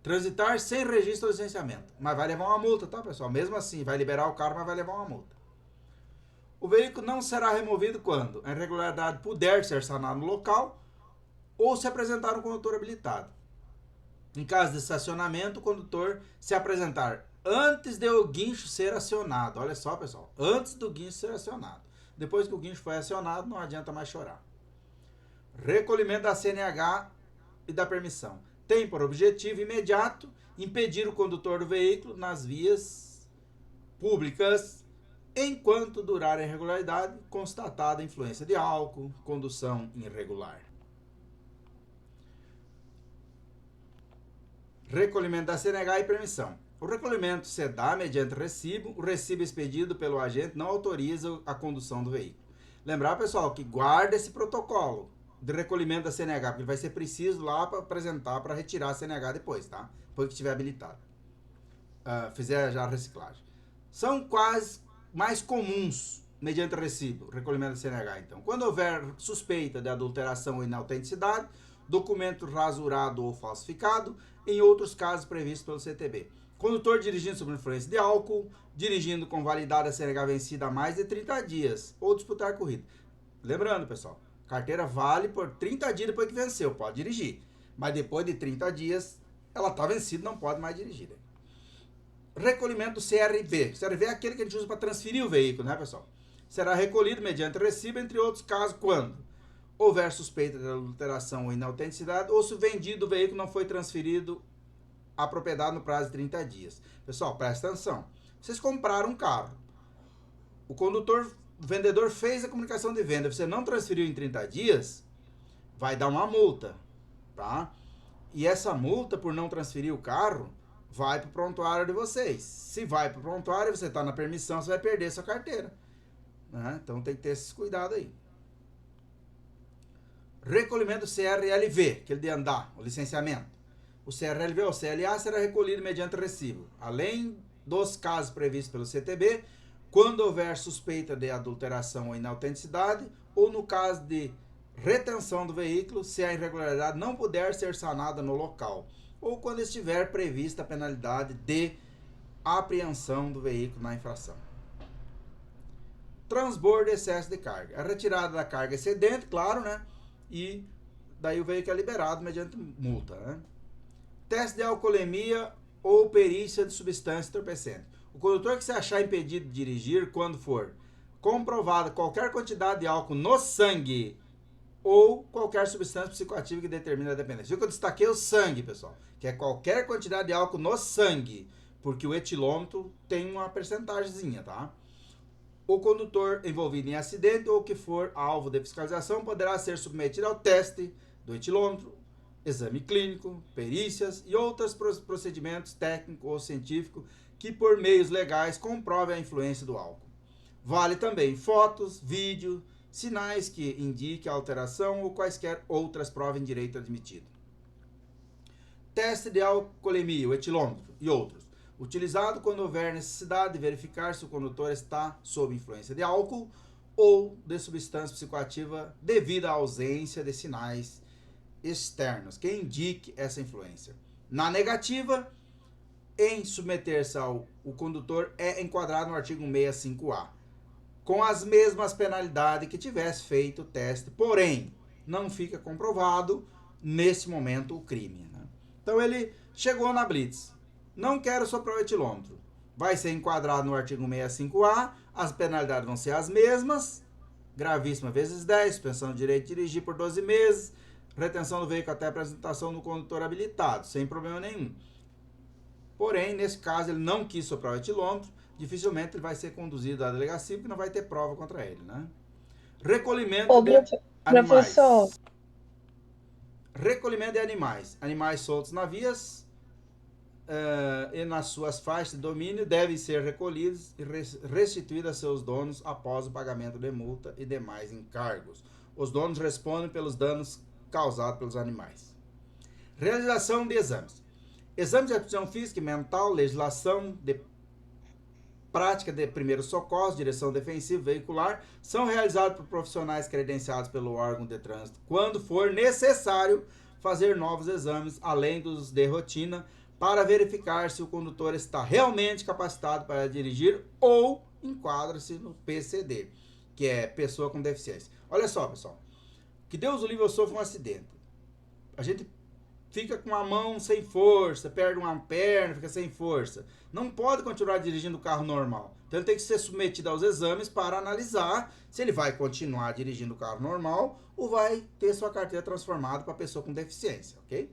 Transitar sem registro ou licenciamento. Mas vai levar uma multa, tá, pessoal? Mesmo assim, vai liberar o carro, mas vai levar uma multa. O veículo não será removido quando a irregularidade puder ser sanada no local ou se apresentar um condutor habilitado. Em caso de estacionamento, o condutor se apresentar antes de o guincho ser acionado. Olha só, pessoal. Antes do guincho ser acionado. Depois que o guincho foi acionado, não adianta mais chorar. Recolhimento da CNH e da permissão. Tem por objetivo imediato impedir o condutor do veículo nas vias públicas enquanto durar a irregularidade constatada a influência de álcool, condução irregular. Recolhimento da CNH e permissão. O recolhimento se dá mediante recibo. O recibo expedido pelo agente não autoriza a condução do veículo. Lembrar, pessoal, que guarda esse protocolo de recolhimento da CNH, porque vai ser preciso lá para apresentar, para retirar a CNH depois, tá? Depois que estiver habilitado. Fizer já a reciclagem. São quais mais comuns mediante recibo, recolhimento da CNH, então. Quando houver suspeita de adulteração ou inautenticidade, documento rasurado ou falsificado, em outros casos previstos pelo CTB. Condutor dirigindo sob influência de álcool, dirigindo com validade a CNH vencida há mais de 30 dias, ou disputar corrida. Lembrando, pessoal, carteira vale por 30 dias depois que venceu, pode dirigir. Mas depois de 30 dias, ela está vencida, não pode mais dirigir. Recolhimento do CRV. CRV é aquele que a gente usa para transferir o veículo, né, pessoal? Será recolhido mediante recibo, entre outros casos, quando houver suspeita de adulteração ou inautenticidade, ou se o vendido do veículo não foi transferido à propriedade no prazo de 30 dias. Pessoal, presta atenção. Vocês compraram um carro. O vendedor fez a comunicação de venda, você não transferiu em 30 dias, vai dar uma multa, tá? E essa multa, por não transferir o carro, vai para o prontuário de vocês. Se vai para o prontuário, você está na permissão, você vai perder sua carteira, né? Então tem que ter esses cuidados aí. Recolhimento do CRLV, aquele de andar, o licenciamento. O CRLV ou CLA será recolhido mediante recibo, além dos casos previstos pelo CTB, quando houver suspeita de adulteração ou inautenticidade, ou no caso de retenção do veículo, se a irregularidade não puder ser sanada no local, ou quando estiver prevista a penalidade de apreensão do veículo na infração. Transbordo e excesso de carga. A retirada da carga excedente, claro, né? E daí o veículo é liberado mediante multa, né? Teste de alcoolemia ou perícia de substância entorpecente. O condutor que se achar impedido de dirigir quando for comprovada qualquer quantidade de álcool no sangue ou qualquer substância psicoativa que determine a dependência. Viu que eu destaquei o sangue, pessoal? Que é qualquer quantidade de álcool no sangue, porque o etilômetro tem uma percentagemzinha, tá? O condutor envolvido em acidente ou que for alvo de fiscalização poderá ser submetido ao teste do etilômetro, exame clínico, perícias e outros procedimentos técnicos ou científicos que por meios legais comprovem a influência do álcool. Vale também fotos, vídeo, sinais que indiquem a alteração ou quaisquer outras provas em direito admitido. Teste de alcoolemia, o etilômetro e outros. Utilizado quando houver necessidade de verificar se o condutor está sob influência de álcool ou de substância psicoativa devido à ausência de sinais externos que indique essa influência. Na negativa, em submeter-se o condutor é enquadrado no artigo 165A, com as mesmas penalidades que tivesse feito o teste, porém, não fica comprovado nesse momento o crime, né? Então ele chegou na blitz, não quero soprar o etilômetro, vai ser enquadrado no artigo 165A, as penalidades vão ser as mesmas, gravíssima vezes 10, suspensão de direito de dirigir por 12 meses, retenção do veículo até a apresentação do condutor habilitado, sem problema nenhum. Porém, nesse caso, ele não quis soprar o etilômetro, dificilmente ele vai ser conduzido à delegacia, porque não vai ter prova contra ele, né? Recolhimento de animais. Professor. Recolhimento de animais. Animais soltos na vias e nas suas faixas de domínio devem ser recolhidos e restituídos a seus donos após o pagamento de multa e demais encargos. Os donos respondem pelos danos causados pelos animais. Realização de exames. Exames de aptidão física e mental, legislação de prática de primeiros socorros, direção defensiva veicular, são realizados por profissionais credenciados pelo órgão de trânsito, quando for necessário fazer novos exames, além dos de rotina, para verificar se o condutor está realmente capacitado para dirigir ou enquadra-se no PCD, que é pessoa com deficiência. Olha só, pessoal, que Deus o livre, eu sofro um acidente. A gente fica com a mão sem força, perde uma perna, fica sem força. Não pode continuar dirigindo o carro normal. Então ele tem que ser submetido aos exames para analisar se ele vai continuar dirigindo o carro normal ou vai ter sua carteira transformada para pessoa com deficiência, ok?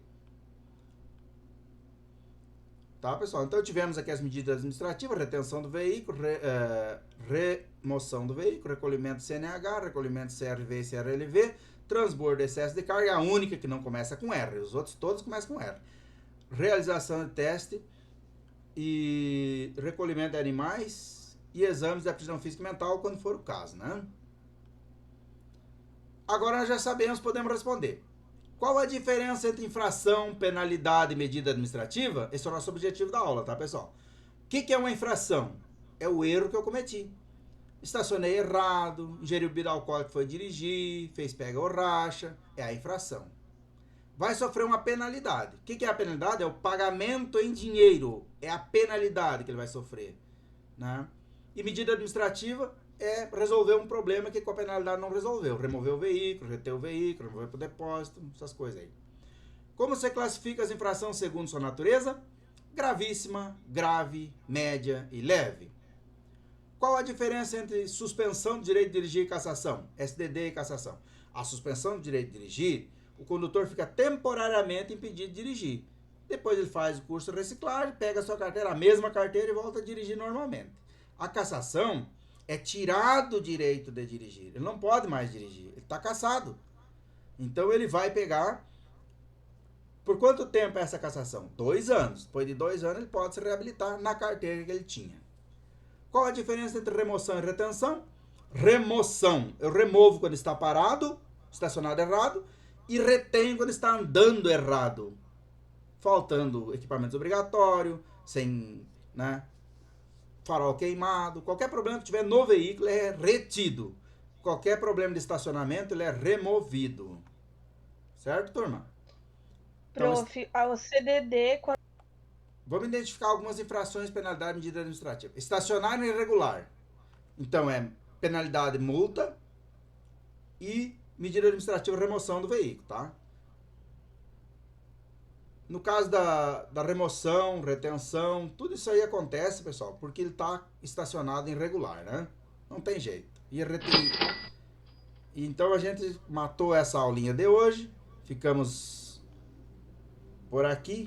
Tá, pessoal? Então tivemos aqui as medidas administrativas, retenção do veículo, remoção do veículo, recolhimento CNH, recolhimento CRV e CRLV, transbordo e excesso de carga, é a única que não começa com R, os outros todos começam com R. Realização de teste e recolhimento de animais e exames de aptidão física e mental quando for o caso, né? Agora nós já sabemos, podemos responder. Qual a diferença entre infração, penalidade e medida administrativa? Esse é o nosso objetivo da aula, tá, pessoal? O que é uma infração? É o erro que eu cometi. Estacionei errado, ingeriu bebida alcoólica, foi dirigir, fez pega ou racha, é a infração. Vai sofrer uma penalidade. O que é a penalidade? É o pagamento em dinheiro, é a penalidade que ele vai sofrer, né? E medida administrativa é resolver um problema que com a penalidade não resolveu. Remover o veículo, reter o veículo, remover para o depósito, essas coisas aí. Como você classifica as infrações segundo sua natureza? Gravíssima, grave, média e leve. Qual a diferença entre suspensão do direito de dirigir e cassação? SDD e cassação. A suspensão do direito de dirigir, o condutor fica temporariamente impedido de dirigir. Depois ele faz o curso de reciclagem, pega a sua carteira, a mesma carteira, e volta a dirigir normalmente. A cassação é tirado o direito de dirigir. Ele não pode mais dirigir. Ele está cassado. Então ele vai pegar... Por quanto tempo é essa cassação? 2 anos. Depois de 2 anos ele pode se reabilitar na carteira que ele tinha. Qual a diferença entre remoção e retenção? Remoção. Eu removo quando está parado. estacionado errado e retém quando está andando errado, faltando equipamento obrigatório, sem, né, farol queimado. Qualquer problema que tiver no veículo é retido. Qualquer problema de estacionamento ele é removido. Certo, turma? Então, Prof, o CDD... Vamos identificar algumas infrações, penalidade, medida administrativa. Estacionar irregular. Então, é penalidade, multa e medida administrativa, remoção do veículo, tá? No caso da remoção, retenção, tudo isso aí acontece, pessoal, porque ele está estacionado irregular, né? Não tem jeito. Então, a gente matou essa aulinha de hoje. Ficamos por aqui.